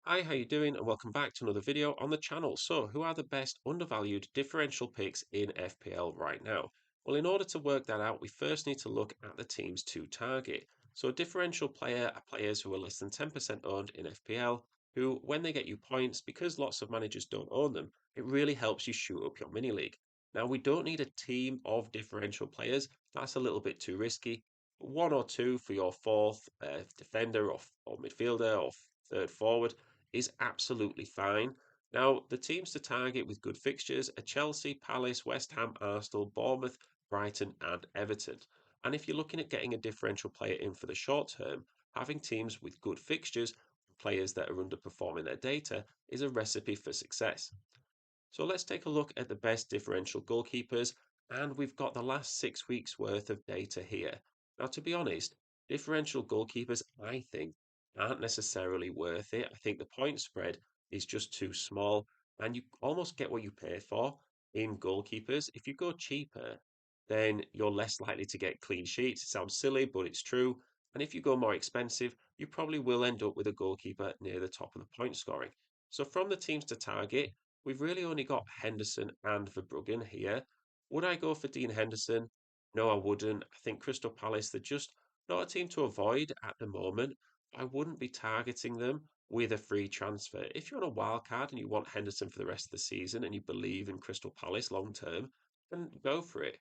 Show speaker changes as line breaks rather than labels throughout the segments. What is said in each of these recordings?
Hi, how you doing? And welcome back to another video on the channel. So, who are the best undervalued differential picks in FPL right now? Well, in order to work that out, we first need to look at the teams to target. So, a differential player are players who are less than 10% owned in FPL, who, when they get you points, because lots of managers don't own them, it really helps you shoot up your mini league. Now, we don't need a team of differential players. That's a little bit too risky. One or two for your fourth defender or midfielder or third forward is absolutely fine. Now, the teams to target with good fixtures are Chelsea, Palace, West Ham, Arsenal, Bournemouth, Brighton, and Everton. And if you're looking at getting a differential player in for the short term, having teams with good fixtures, players that are underperforming their data, is a recipe for success. So let's take a look at the best differential goalkeepers, and we've got the last 6 weeks worth of data here. Now, to be honest, differential goalkeepers, I think, aren't necessarily worth it. I think the point spread is just too small, and you almost get what you pay for in goalkeepers. If you go cheaper, then you're less likely to get clean sheets. It sounds silly, but it's true. And if you go more expensive, you probably will end up with a goalkeeper near the top of the point scoring. So, from the teams to target, we've really only got Henderson and Verbruggen here. Would I go for Dean Henderson? No, I wouldn't. I think Crystal Palace, they're just not a team to avoid at the moment. I wouldn't be targeting them with a free transfer. If you're on a wild card and you want Henderson for the rest of the season and you believe in Crystal Palace long term, then go for it.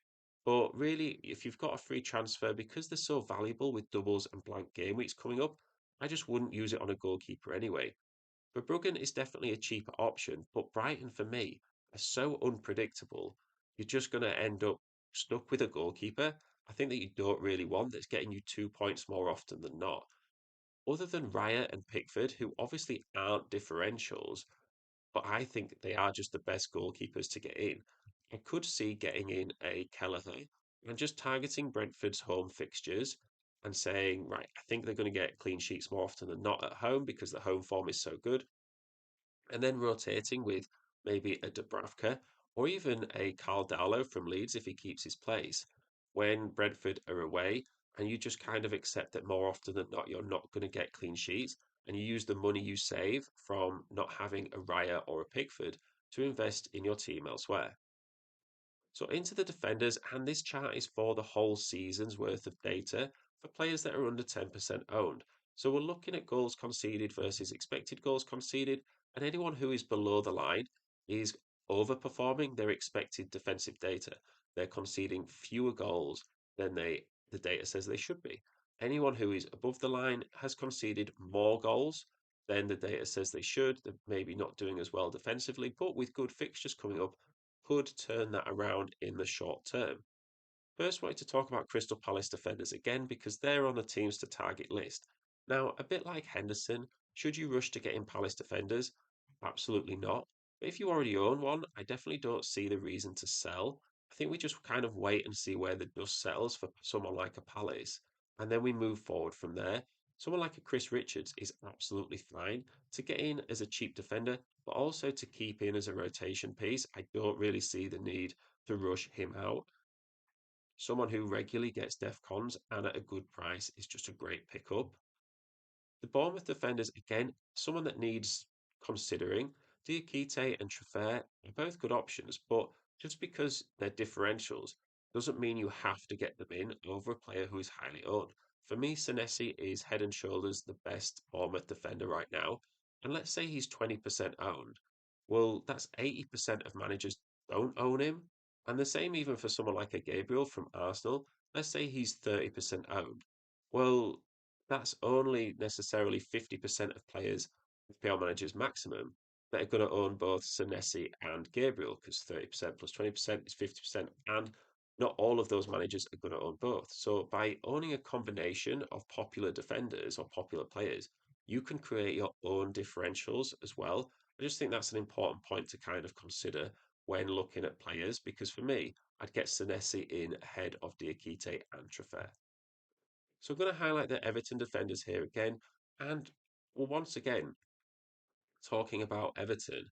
But really, if you've got a free transfer, because they're so valuable with doubles and blank game weeks coming up, I just wouldn't use it on a goalkeeper anyway. Verbruggen is definitely a cheaper option, but Brighton for me are so unpredictable. You're just going to end up stuck with a goalkeeper. I think that you don't really want that's getting you 2 points more often than not. Other than Raya and Pickford, who obviously aren't differentials, but I think they are just the best goalkeepers to get in. I could see getting in a Kelleher and just targeting Brentford's home fixtures and saying, right, I think they're going to get clean sheets more often than not at home because the home form is so good, and then rotating with maybe a Dubravka or even a Carl Darlow from Leeds if he keeps his place when Brentford are away, and you just kind of accept that more often than not you're not going to get clean sheets, and you use the money you save from not having a Raya or a Pickford to invest in your team elsewhere. So into the defenders, and this chart is for the whole season's worth of data for players that are under 10% owned. So we're looking at goals conceded versus expected goals conceded, and anyone who is below the line is overperforming their expected defensive data. They're conceding fewer goals than the data says they should be. Anyone who is above the line has conceded more goals than the data says they should. They're maybe not doing as well defensively, but with good fixtures coming up, could turn that around in the short term. First, I wanted to talk about Crystal Palace defenders again because they're on the teams to target list. Now, a bit like Henderson, should you rush to get in Palace defenders? Absolutely not. But if you already own one, I definitely don't see the reason to sell. I think we just kind of wait and see where the dust settles for someone like a Palace, and then we move forward from there. Someone like a Chris Richards is absolutely fine to get in as a cheap defender, but also to keep in as a rotation piece. I don't really see the need to rush him out. Someone who regularly gets def cons and at a good price is just a great pickup. The Bournemouth defenders, again, someone that needs considering. Diakite and Traffer are both good options, but just because they're differentials doesn't mean you have to get them in over a player who is highly owned. For me, Senesi is head and shoulders the best Bournemouth defender right now. And let's say he's 20% owned. Well, that's 80% of managers don't own him. And the same even for someone like a Gabriel from Arsenal. Let's say he's 30% owned. Well, that's only necessarily 50% of players, FPL managers maximum, that are going to own both Senesi and Gabriel because 30% plus 20% is 50%. And not all of those managers are going to own both. So by owning a combination of popular defenders or popular players, you can create your own differentials as well. I just think that's an important point to kind of consider when looking at players because for me, I'd get Senesi in ahead of Diakite and Traffer. So I'm going to highlight the Everton defenders here again. And well, once again, talking about Everton,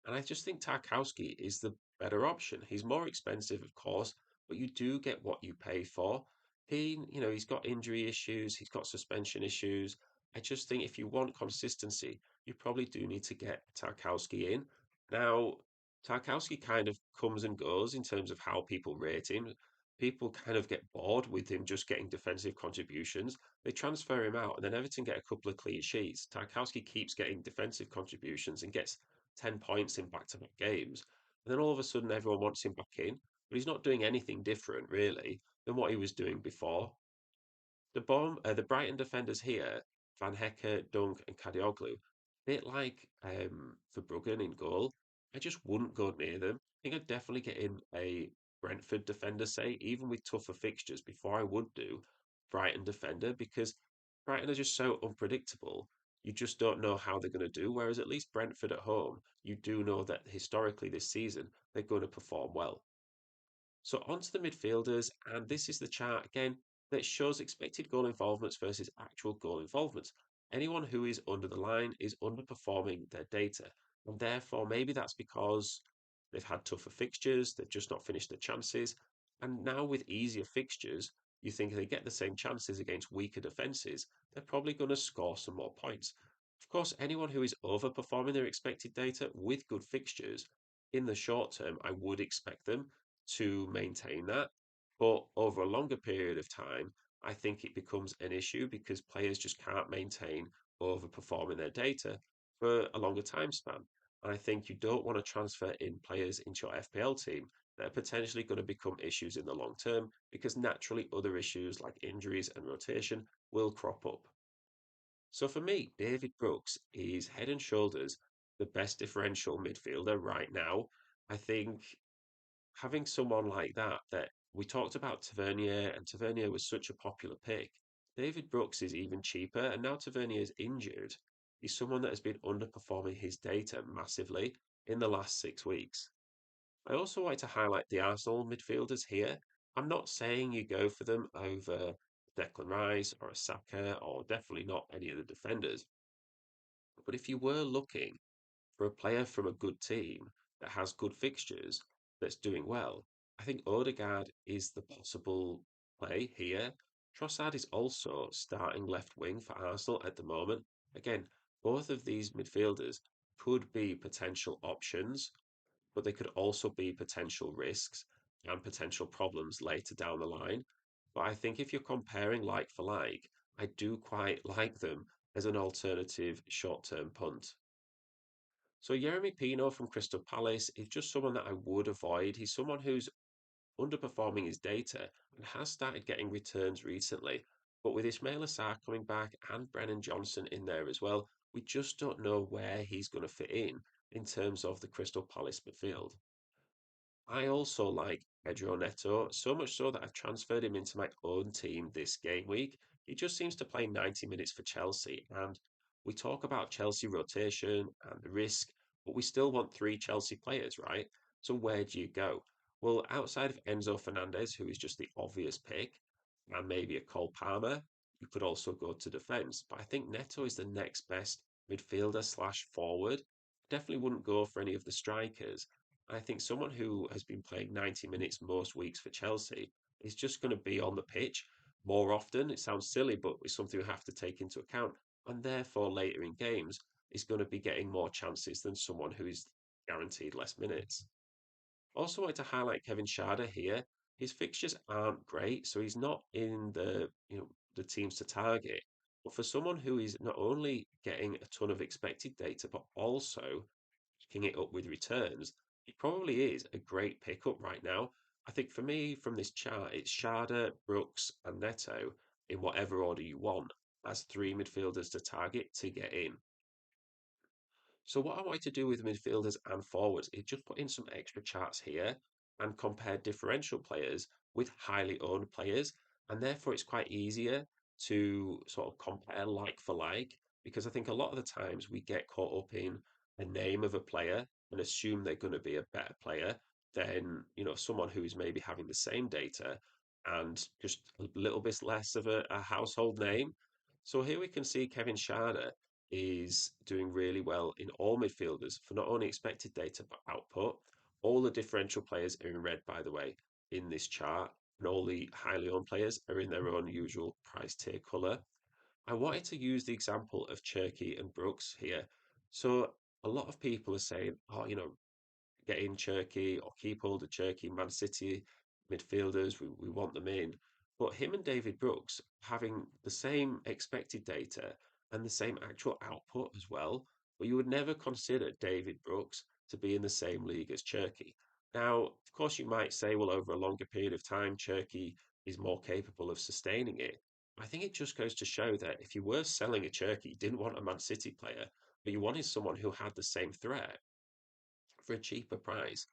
and I just think Tarkowski is the better option. He's more expensive, of course, but you do get what you pay for. He's got injury issues, he's got suspension issues, I just think if you want consistency, you probably do need to get Tarkowski in. Now, Tarkowski kind of comes and goes in terms of how people rate him. People kind of get bored with him just getting defensive contributions. They transfer him out, and then Everton get a couple of clean sheets. Tarkowski keeps getting defensive contributions and gets 10 points in back-to-back games. And then all of a sudden, everyone wants him back in, but he's not doing anything different, really, than what he was doing before. The Brighton defenders here, Van Hecke, Dunk, and Kadioglu, bit like Verbruggen in goal. I just wouldn't go near them. I think I'd definitely get in a Brentford defender, say, even with tougher fixtures, before I would do Brighton defender, because Brighton are just so unpredictable. You just don't know how they're going to do. Whereas at least Brentford at home, you do know that historically this season they're going to perform well. So onto the midfielders, and this is the chart again that shows expected goal involvements versus actual goal involvements. Anyone who is under the line is underperforming their data, and therefore maybe that's because they've had tougher fixtures, they've just not finished their chances, and now with easier fixtures, you think they get the same chances against weaker defences, they're probably going to score some more points. Of course, anyone who is overperforming their expected data with good fixtures in the short term, I would expect them to maintain that. But over a longer period of time, I think it becomes an issue because players just can't maintain overperforming their data for a longer time span. And I think you don't want to transfer in players into your FPL team that are potentially going to become issues in the long term because naturally other issues like injuries and rotation will crop up. So for me, David Brooks is head and shoulders the best differential midfielder right now. I think having someone like that we talked about Tavernier, and Tavernier was such a popular pick. David Brooks is even cheaper, and now Tavernier is injured. He's someone that has been underperforming his data massively in the last 6 weeks. I also like to highlight the Arsenal midfielders here. I'm not saying you go for them over Declan Rice or a Saka, or definitely not any of the defenders. But if you were looking for a player from a good team that has good fixtures, that's doing well, I think Odegaard is the possible play here. Trossard is also starting left wing for Arsenal at the moment. Again, both of these midfielders could be potential options, but they could also be potential risks and potential problems later down the line. But I think if you're comparing like for like, I do quite like them as an alternative short term punt. So Jeremy Pino from Crystal Palace is just someone that I would avoid. He's someone who's underperforming his data and has started getting returns recently. But with Ismail Assar coming back and Brennan Johnson in there as well, we just don't know where he's going to fit in terms of the Crystal Palace midfield. I also like Pedro Neto, so much so that I've transferred him into my own team this game week. He just seems to play 90 minutes for Chelsea, and we talk about Chelsea rotation and the risk, but we still want three Chelsea players, right? So where do you go? Well, outside of Enzo Fernandez, who is just the obvious pick, and maybe a Cole Palmer, you could also go to defence. But I think Neto is the next best midfielder slash forward. Definitely wouldn't go for any of the strikers. I think someone who has been playing 90 minutes most weeks for Chelsea is just going to be on the pitch more often. It sounds silly, but it's something we have to take into account. And therefore, later in games, is going to be getting more chances than someone who is guaranteed less minutes. Also, like to highlight Kevin Schade here. His fixtures aren't great, so he's not in the teams to target. But for someone who is not only getting a ton of expected data, but also picking it up with returns, it probably is a great pickup right now. I think for me, from this chart, it's Sharda, Brooks, and Neto in whatever order you want as three midfielders to target to get in. So what I want to do with midfielders and forwards is just put in some extra charts here and compare differential players with highly owned players. And therefore it's quite easier to sort of compare like for like, because I think a lot of the times we get caught up in the name of a player and assume they're going to be a better player than, someone who's maybe having the same data and just a little bit less of a household name. So here we can see Kevin Schade is doing really well in all midfielders for not only expected data but output. All the differential players are in red, by the way, in this chart, and all the highly owned players are in their own usual price tier color. I wanted to use the example of Cherky and Brooks here. So a lot of people are saying, oh, get in Cherky or keep hold of Cherky, Man City midfielders, we want them in. But him and David Brooks having the same expected data and the same actual output as well, but you would never consider David Brooks to be in the same league as Cherky. Now, of course, you might say, well, over a longer period of time, Cherky is more capable of sustaining it. I think it just goes to show that if you were selling a Cherky, you didn't want a Man City player, but you wanted someone who had the same threat for a cheaper price.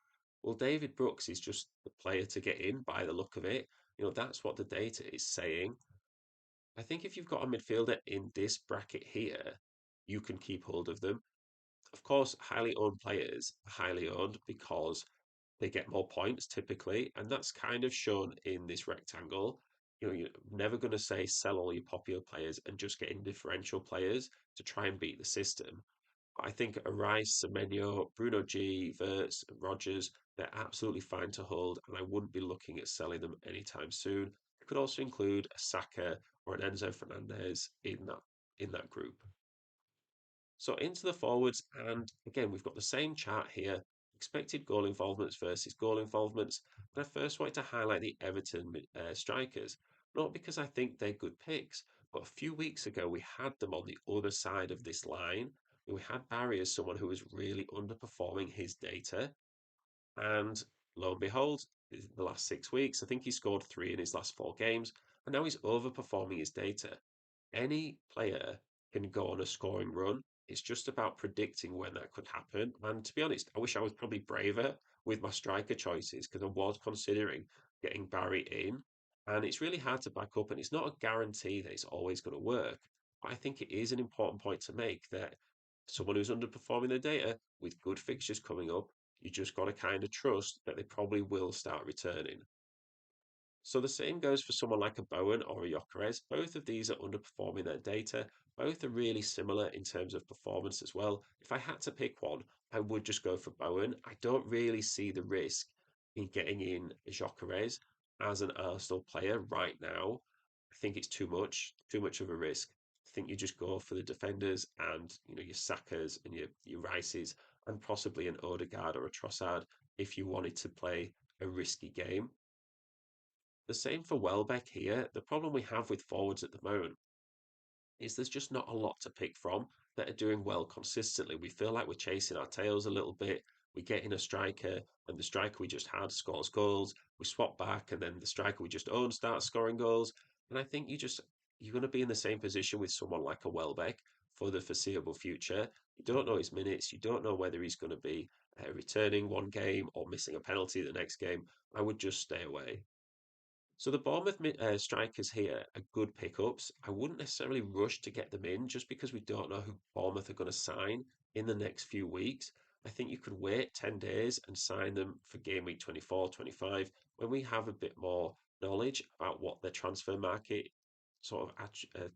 Well, David Brooks is just the player to get in by the look of it. That's what the data is saying. I think if you've got a midfielder in this bracket here, you can keep hold of them. Of course, highly owned players are highly owned because they get more points typically, and that's kind of shown in this rectangle. You're never going to say sell all your popular players and just get in differential players to try and beat the system. I think Rice, Semenyo, Bruno G, Verts, and Rogers, they're absolutely fine to hold, and I wouldn't be looking at selling them anytime soon. I could also include a Saka or an Enzo Fernandez in that group. So into the forwards, and again, we've got the same chart here, expected goal involvements versus goal involvements. And I first wanted to highlight the Everton strikers, not because I think they're good picks, but a few weeks ago we had them on the other side of this line. We had Barry as someone who was really underperforming his data, and lo and behold, in the last 6 weeks, I think he scored three in his last four games, and now he's overperforming his data. Any player can go on a scoring run. It's just about predicting when that could happen. And to be honest, I wish I was probably braver with my striker choices because I was considering getting Barry in. And it's really hard to back up, and it's not a guarantee that it's always going to work. But I think it is an important point to make that someone who's underperforming their data with good fixtures coming up, you just got to kind of trust that they probably will start returning. So the same goes for someone like a Bowen or a Gyökeres. Both of these are underperforming their data. Both are really similar in terms of performance as well. If I had to pick one, I would just go for Bowen. I don't really see the risk in getting in Gyökeres as an Arsenal player right now. I think it's too much of a risk. I think you just go for the defenders and your Sakas and your Rices and possibly an Odegaard or a Trossard if you wanted to play a risky game. The same for Welbeck here. The problem we have with forwards at the moment is there's just not a lot to pick from that are doing well consistently. We feel like we're chasing our tails a little bit. We get in a striker, and the striker we just had scores goals. We swap back, and then the striker we just own starts scoring goals. And I think you're going to be in the same position with someone like a Welbeck for the foreseeable future. You don't know his minutes. You don't know whether he's going to be returning one game or missing a penalty the next game. I would just stay away. So the Bournemouth strikers here are good pickups. I wouldn't necessarily rush to get them in just because we don't know who Bournemouth are going to sign in the next few weeks. I think you could wait 10 days and sign them for game week 24, 25 when we have a bit more knowledge about what their transfer market sort of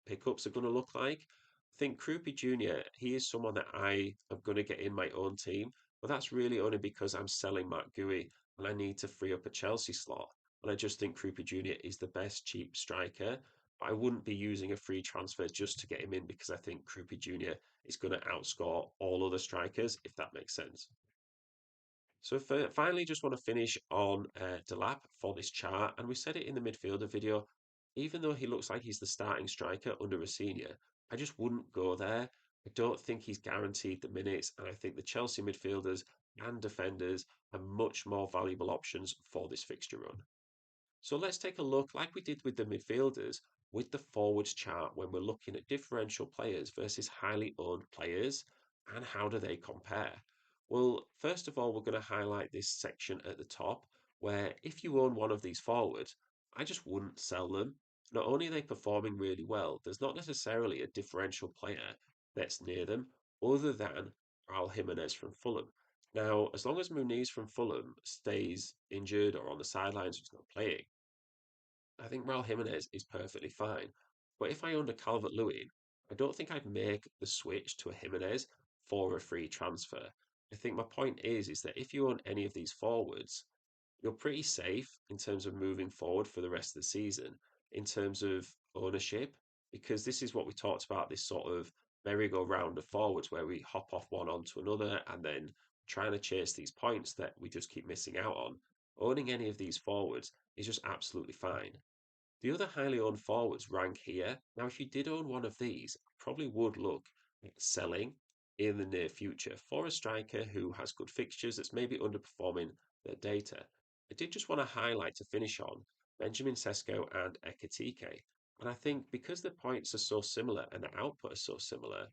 pickups are going to look like. I think Krupi Jr., he is someone that I am going to get in my own team, but that's really only because I'm selling Matt Gui and I need to free up a Chelsea slot. And I just think Krupi Jr. is the best cheap striker. But I wouldn't be using a free transfer just to get him in because I think Krupi Jr. is going to outscore all other strikers, if that makes sense. So finally, just want to finish on Delap for this chart, and we said it in the midfielder video. Even though he looks like he's the starting striker under Rosenior, I just wouldn't go there. I don't think he's guaranteed the minutes, and I think the Chelsea midfielders and defenders are much more valuable options for this fixture run. So let's take a look, like we did with the midfielders, with the forwards chart when we're looking at differential players versus highly owned players and how do they compare. Well, first of all, we're going to highlight this section at the top where if you own one of these forwards, I just wouldn't sell them. Not only are they performing really well, there's not necessarily a differential player that's near them other than Raul Jimenez from Fulham. Now, as long as Muniz from Fulham stays injured or on the sidelines, he's not playing, I think Raul Jimenez is perfectly fine. But if I owned a Calvert Lewin, I don't think I'd make the switch to a Jimenez for a free transfer. I think my point is that if you own any of these forwards, you're pretty safe in terms of moving forward for the rest of the season, in terms of ownership. because this is what we talked about, this sort of merry-go-round of forwards where we hop off one onto another and then trying to chase these points that we just keep missing out on. Owning any of these forwards is just absolutely fine. The other highly owned forwards rank here. Now, if you did own one of these, I probably would look at selling in the near future for a striker who has good fixtures that's maybe underperforming their data. I did just want to highlight to finish on Benjamin Sesko and Ekatike. And I think because the points are so similar and the output is so similar,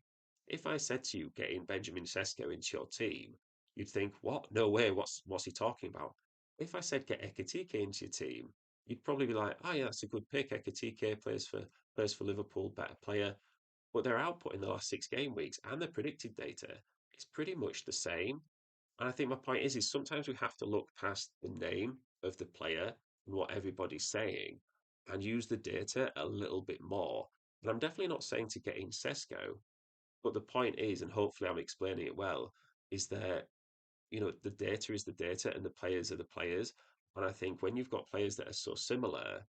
if I said to you getting Benjamin Sesko into your team, you'd think, what? No way, what's he talking about? If I said get Ekatike into your team, you'd probably be like, oh yeah, that's a good pick. Ekatike plays for Liverpool, better player. But their output in the last 6 game weeks and their predicted data is pretty much the same. And I think my point is sometimes we have to look past the name of the player and what everybody's saying and use the data a little bit more. And I'm definitely not saying to get in Sesko, but the point is, and hopefully I'm explaining it well, is that the data is the data and the players are the players. And I think when you've got players that are so similar,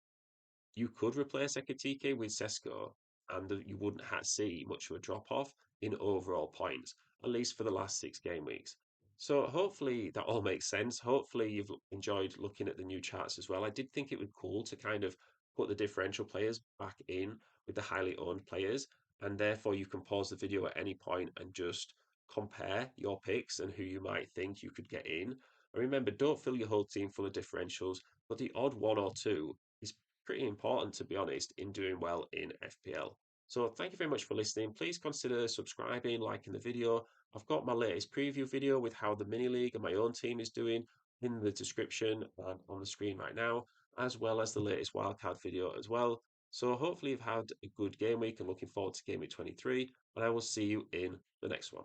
you could replace Ekatike with Sesko, and you wouldn't see much of a drop off in overall points, at least for the last 6 game weeks. So hopefully that all makes sense. Hopefully you've enjoyed looking at the new charts as well. I did think it would be cool to kind of put the differential players back in with the highly owned players, and therefore you can pause the video at any point and just compare your picks and who you might think you could get in. And remember, don't fill your whole team full of differentials, but the odd one or two is pretty important, to be honest, in doing well in FPL. So thank you very much for listening. Please consider subscribing, liking the video. I've got my latest preview video with how the mini league and my own team is doing in the description and on the screen right now, as well as the latest wildcard video as well. So hopefully you've had a good game week and looking forward to game week 23, and I will see you in the next one.